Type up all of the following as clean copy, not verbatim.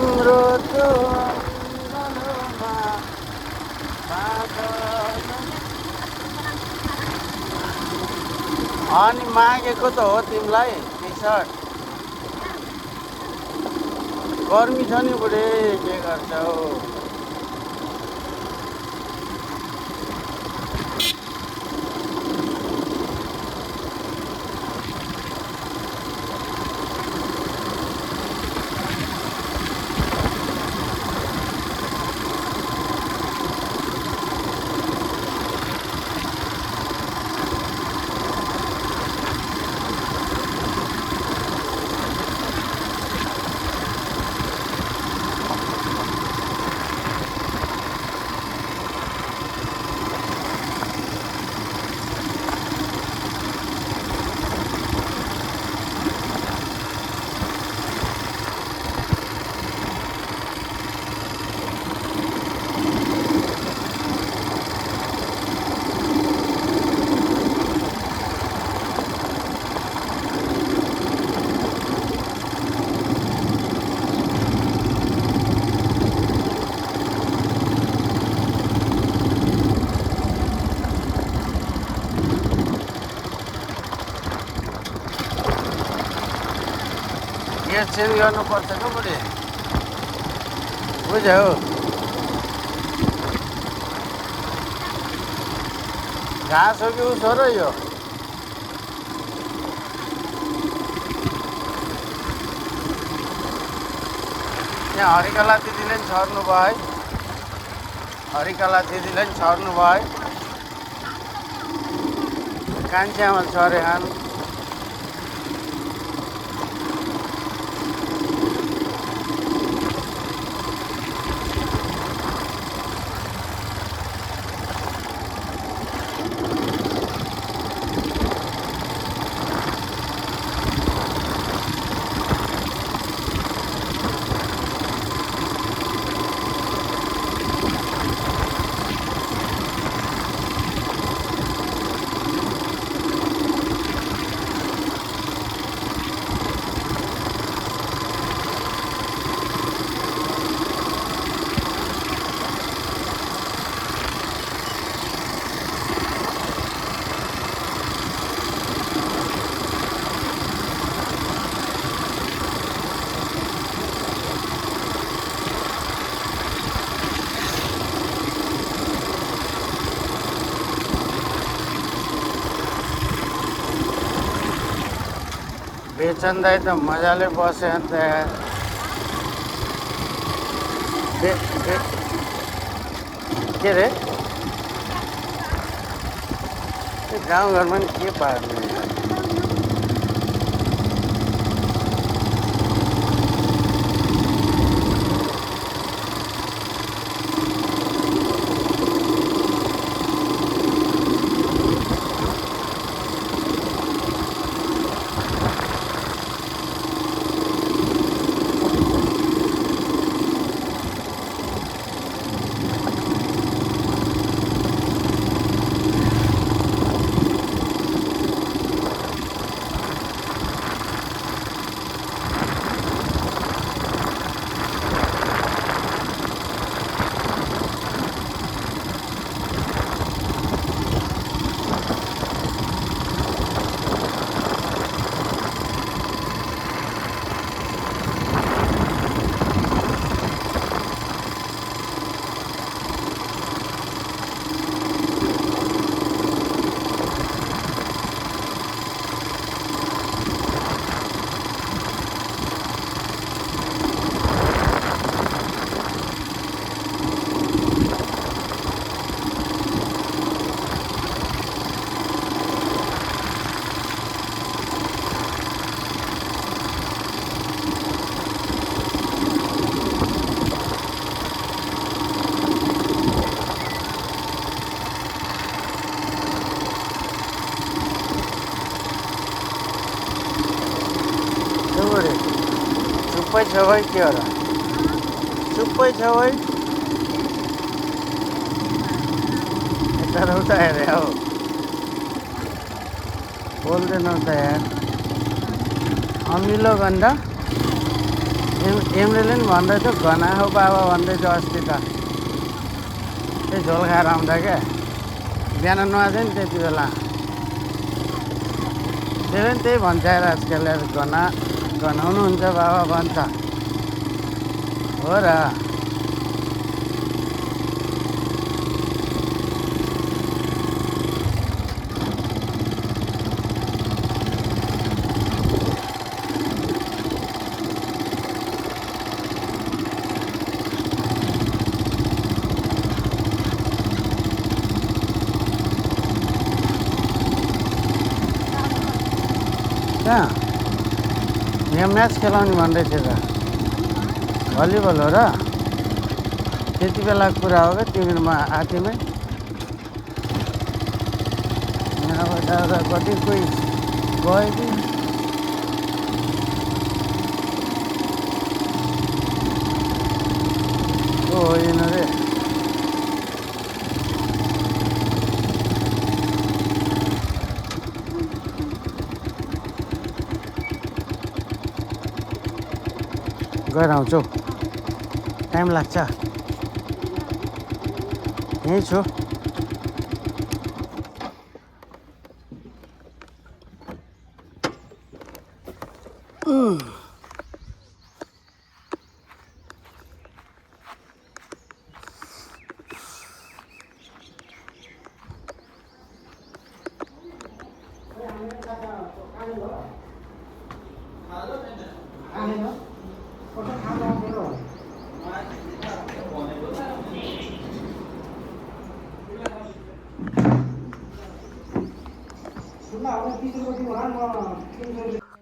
तिम्रो त्यो अँध्यारोमा बादल। अनि मागेको त हो तिमीलाई टी सर्ट। गर्मी छ नि बुढे, के गर्छौ? यो चेन्ज गर्नुपर्छ क्या बुढी, बुझ्यौ? घाँस हो कि उसो र यो? यहाँ हरिकला दिदीले पनि छर्नु भयो है, हरिकला दिदीले पनि छर्नु भयो, कान्छी आमा छरे खान। बेचन दाई त मजाले बसे अन्त यार। के रे गाउँघरमा नि के पार्ने यार। चुप्पै छ भाइ, के होला? चुप्पै छ भाइ, यता उता हेरे हौ, बोल्दैनौ त यार। अमिलो गन्ध एमरेले नि भन्दै थियो घना हो बाबा भन्दै थियो अस्ति त त्यही झोल खाएर आउँदा क्या बिहान नुहाएको नि त्यति बेला त्यही भन्छ यार आजकल गनाउनुहुन्छ बाबा भन्छ हो र कहाँ यहाँ म्याच खेलाउने भन्दै थियो त भलिबल हो र त्यति बेलाको कुरा हो क्या तिमीमा आथेमै यहाँबाट कति कोही गयो कि होइन रे गएर आउँछु टाइम लाग्छ यहीँ छु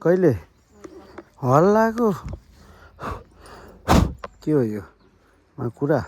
कहिले हल्लाको के हो यो कुरा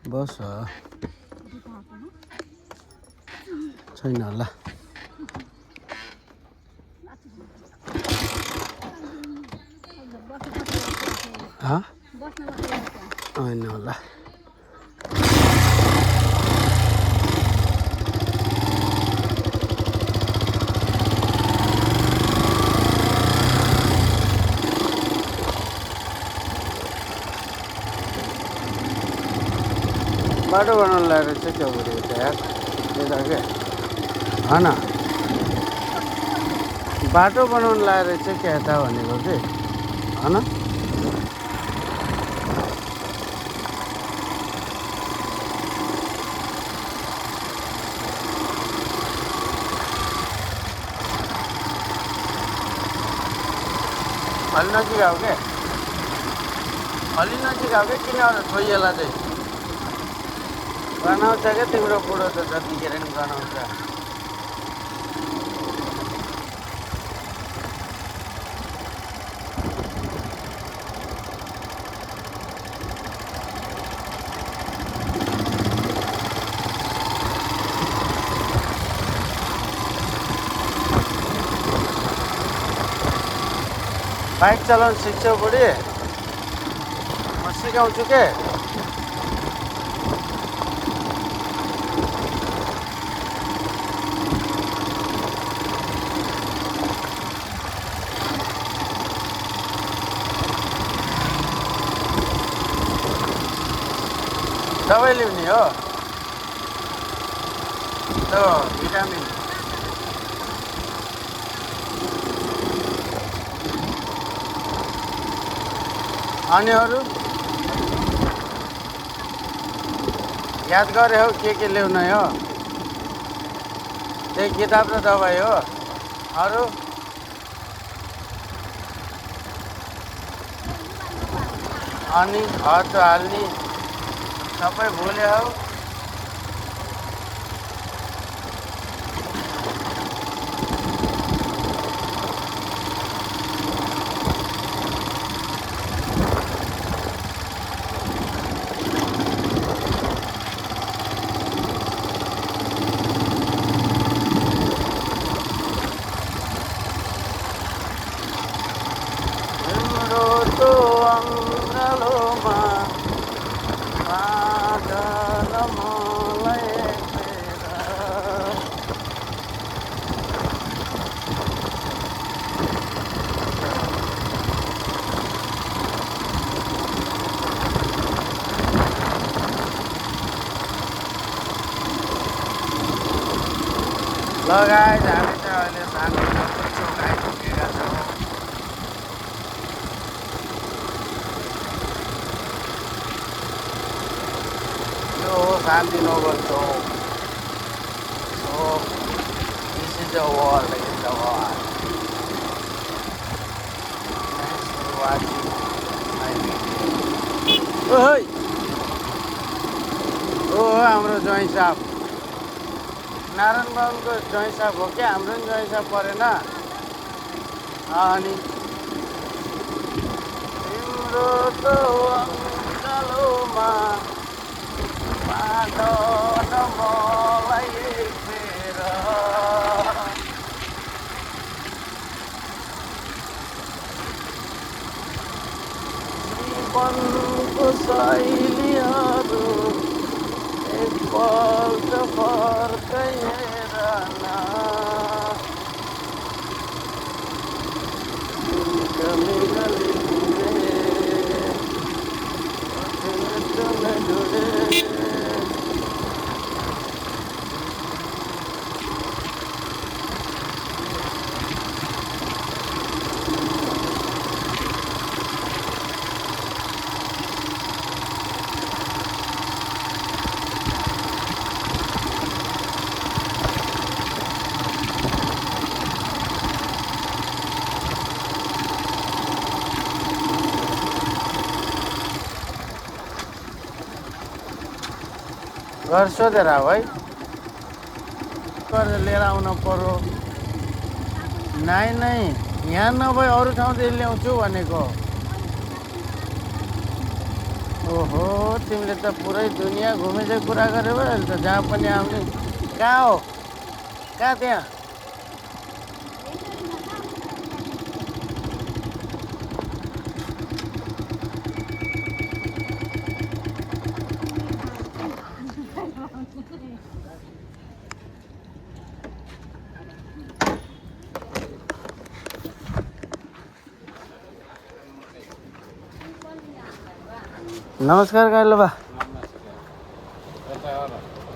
बस छैन होला होइन होला बाटो बनाउनु लागेर चाहिँ क्या बोलेको त यार यता क्या होइन बाटो बनाउनु लागेर चाहिँ क्या यता भनेको कि होइन अलि नजिक आऊ क्या अलि नजिक आऊ क्या किन छोइएला चाहिँ गनाउँछ क्या तिम्रो बुढो त जतिखेर नि गनाउँछ बाइक चलाउनु सिक्छौ बुढी म सिकाउँछु के दबाई ल्याउने हो त्यो भिटामिन अनि अरू याद गरे हो के ल्याउन हो त्यही किताब र दबाई हो अरू अनि हद हाल्ने सबै भुले हौ तिम्रो तो अङ्गालोमा लगाए हामी चाहिँ अहिले शान्तिनगर चोक आइपुगेका छौँ। यो हो शान्तिनगर चोक। So this is the world in the world. Thanks for watching my video. ओइ ओ हाम्रो ज्वाइँ साहब नारायण बाबुको ज्वाइँ साहब हो क्या? हाम्रो पनि ज्वाइँ साहब परेन अनि तिम्रो त अङ्गालोमा बाँध न मलाई एकफेर। जीवनको शैलीहरू एकपल्ट फर्कै हेरन। घर सोधेर आऊ है, गरेर लिएर आउन पर्यो। नाइ नै यहाँ नभए अरू ठाउँदेखि ल्याउँछु भनेको। ओहो तिमीले त पुरै दुनियाँ घुमे चाहिँ कुरा गर्यो अहिले त। जहाँ पनि आउने। कहाँ हो? कहाँ त्यहाँ? नमस्कार गाइलो बा।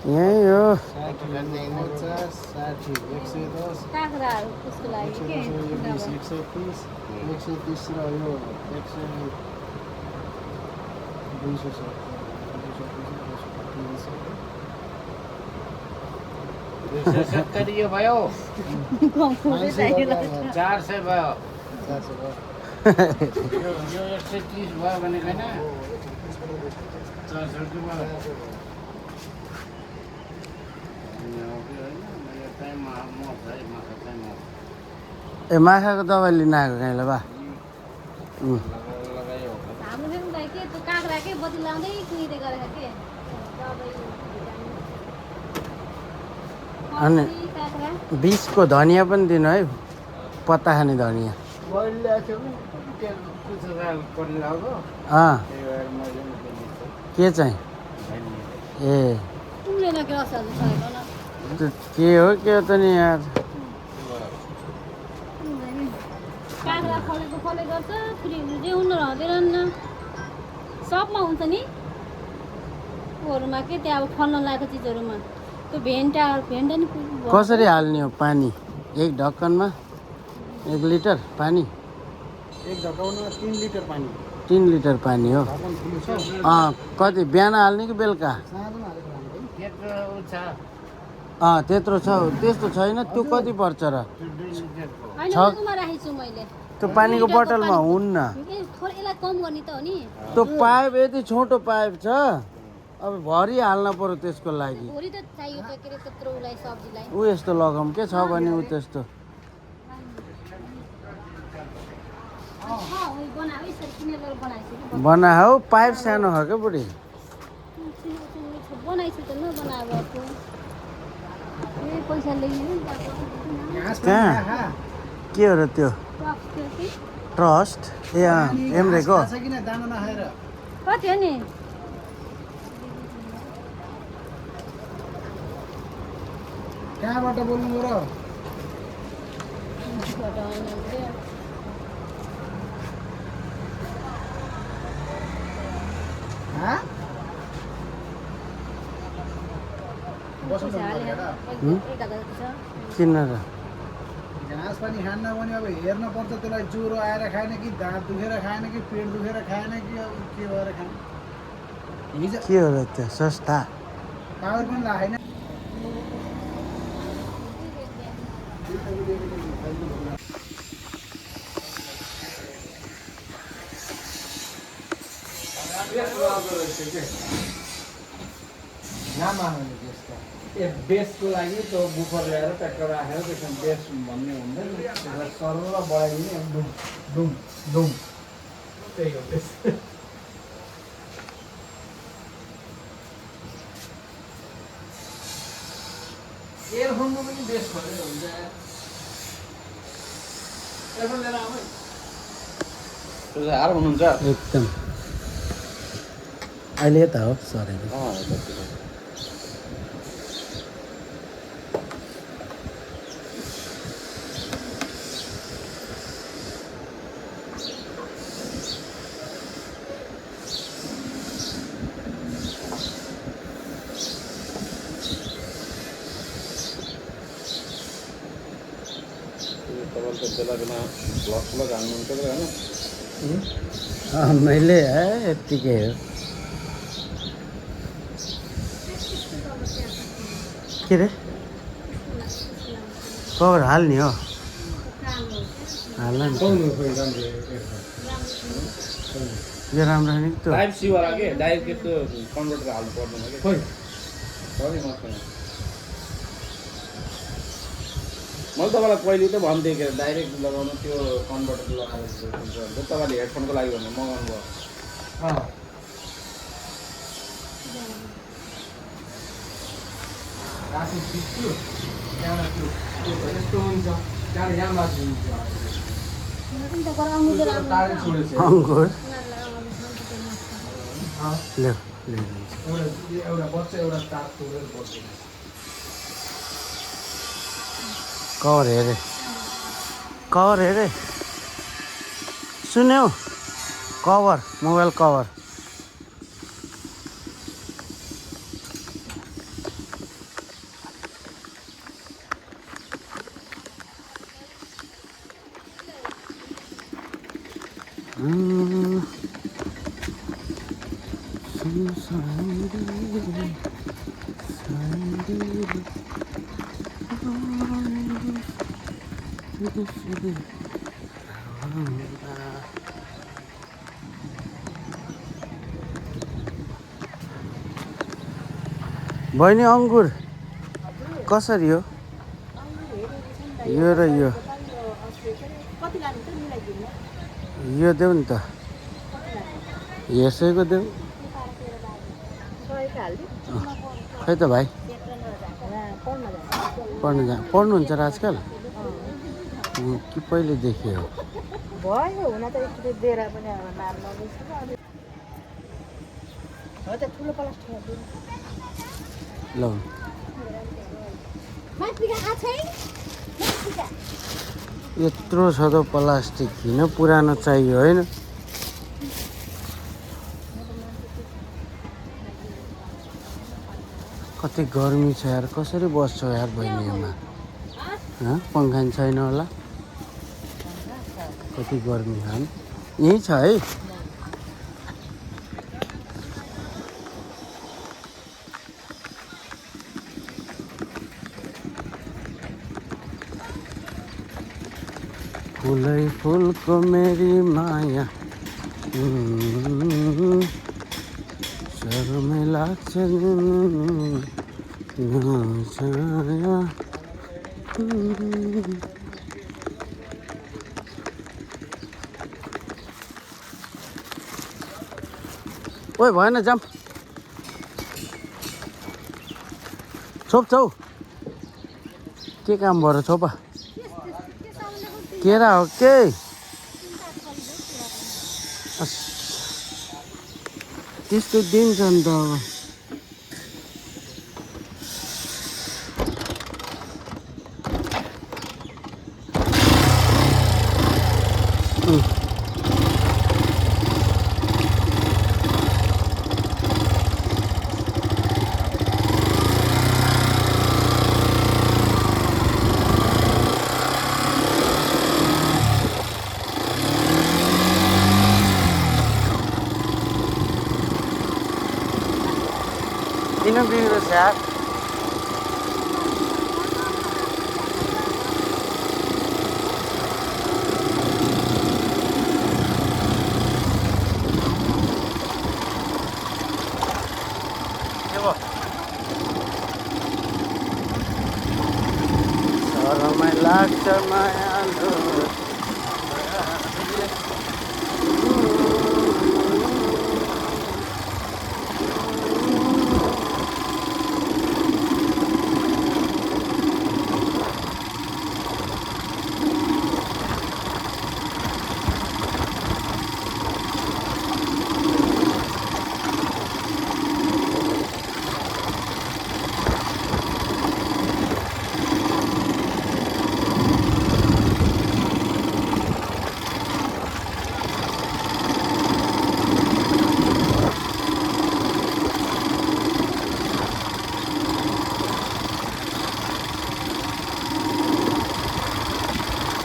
यहीँ हो। यो भयो 400 भयो। यो 130 भयो भनेको होइन 400 भयो। ए माछाको दबाई लिन आएको गाइलो बा। अनि 20 को धनियाँ पनि दिनु है, पत्ता खाने धनियाँ। के चाहिँ? ए के हो के हो त नि यार। काँक्रा फलेको फले गर्छ, फ्रिजमा हुनु रहँदैन। सबमा हुन्छ नि हरूमा के त्यहाँ अब फल्न लागेको चिजहरूमा त्यो भेन्टा नि कसरी हाल्ने हो पानी? एक ढक्कनमा 1 लिटर पानी? एक ढकाउनमा 3 लिटर पानी। 3 लिटर पानी हो। कति बिहान हाल्ने कि बेलुका? त्यत्रो छ। त्यस्तो छैन। त्यो कति पर्छ र? राखेछु मैले त्यो पानीको बोतलमा हुन्न। यसलाई कम गर्ने त हो नि। त्यो पाइप यति छोटो पाइप छ, अब भरि हाल्न पर्यो त्यसको लागि। भोलि त चाहियो त के रे त्यत्रो उलाई सब्जीलाई। ऊ यस्तो लगाउँ के छ भने ऊ त्यस्तो बना हौ। पाइप सानो हो क्या बुढी। बनाइछु त नबनाएको पैसा कहाँ के हो र त्यो? ट्रस्ट ए एमरेको कति हो नि? कहाँबाट बोल्नु र? बस्नु पैसा हाले नभएर। 1,000 जति छ किन र घाँस पानी खान्न भने अब हेर्न पर्छ त्यसलाई ज्वरो आएर खाएन कि दाँत दुखेर खाएन कि पेट दुखेर खाएन कि अब के भएर खाएन हिजो के हो र त्यो सस्ता पावर पनि लागेन बेसको लागि त्यो बुफर ल्याएर ट्र्याक्टर राखेर त्यसमा बेस भन्ने हुँदैन त्यसलाई सरल बढाइदिने डुम डुम डुम त्यही हो बेस एयरफोनमा पनि बेस भनेर हुन्छ एयरफोन लिएर आउनु आएर हुनुहुन्छ एकदम अहिले त हो सरेको तपाईँको बेला बेला भ्लग हाल्नुहुन्छ कि होइन मैले है यत्तिकै हो के रे कभर हाल्ने हो हाल्ला नि यो राम्रो नि त्यो टाइप सी वाला के डाइरेक्ट त्यो कन्भर्टर हाल्नु पर्दैन कि खोइ सरी मसँग मैले तपाईँलाई पहिले त भन्थेँ कि डाइरेक्ट लगाउनु त्यो कन्भर्टर लगाएर हुन्छ तपाईँले हेडफोनको लागि भनेर मगाउनु भयो राति सिक्छु त्यहाँबाट त्यो यस्तो हुन्छ त्यहाँबाट यहाँ माथि हुन्छ टाढै छोडेछ अङ्कुर अँ, ल्याउ ल्याउ एउटा बच्चा एउटा तार तोडेर बस्दैन कभर हेरे कभर हेरे सुन्यौ कभर मोबाइल कभर बहिनी अङ्गुर कसरी हो यो र यो यो देऊ नि त यसैको देऊ खै त भाइ पढ्नुहुन्छ र आजकल कि पहिले देखेँ हो भयो हुन त एकचोटि दिएर पनि अब नाम नदिन्छ हो त ठुलो प्लास्टिकमा दिनु ल यत्रो छ त प्लास्टिक किन पुरानो चाहियो होइन कति गर्मी छ यार कसरी बस्छौ यार बहिनीमा पङ्खा नि छैन होला कति गर्मी छ यहीँ छ है फुलै फुलको मेरी माया शर्मै लाग्छ छाया ओइ भएन जाम छोप्छौ के काम भएर छोपा केरा हो के त्यस्तो दिन्छ नि त अब किन बिग्रोस् यार? के भयो? शरमै लाग्छ मायालु।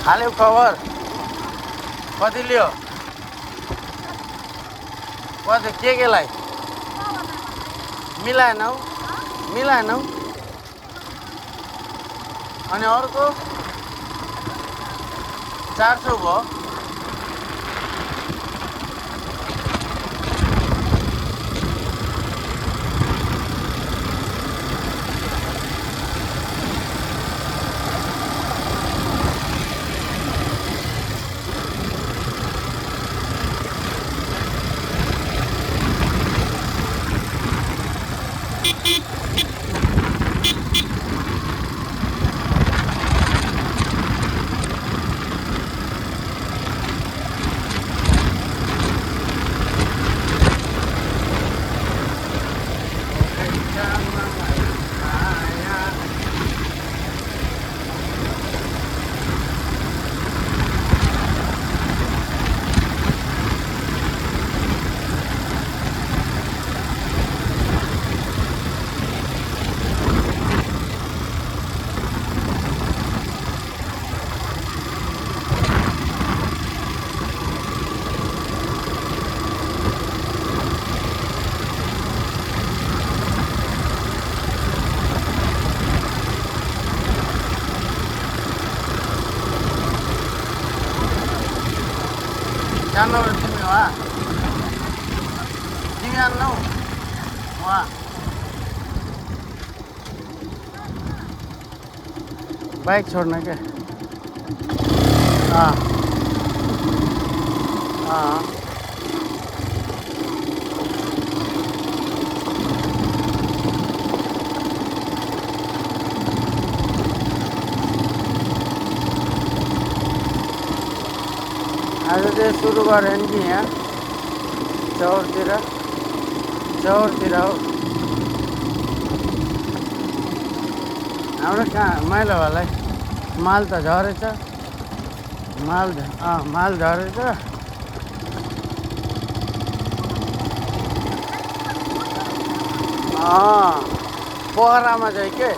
हाल्यो खबर कति लियो? कति केलाई मिलाएनौ? मिलाएनौ? अनि अर्को 400 भयो। जान्नौ र तिमी वहाँ? तिमी जान्नौ वहाँ? बाइक छोड्न क्या? आज चाहिँ सुरु गरेँ नि यहाँ चौरतिर हो हाम्रो कहाँ माइलोवालाई माल त झरेछ। माल झरेछ। पोखरामा चाहिँ के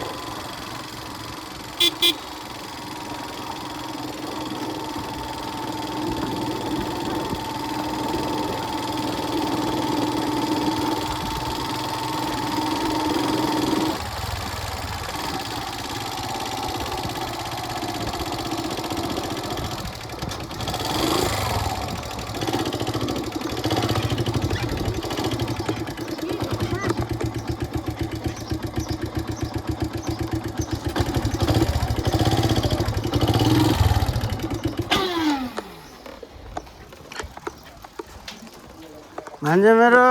भान्जे मेरो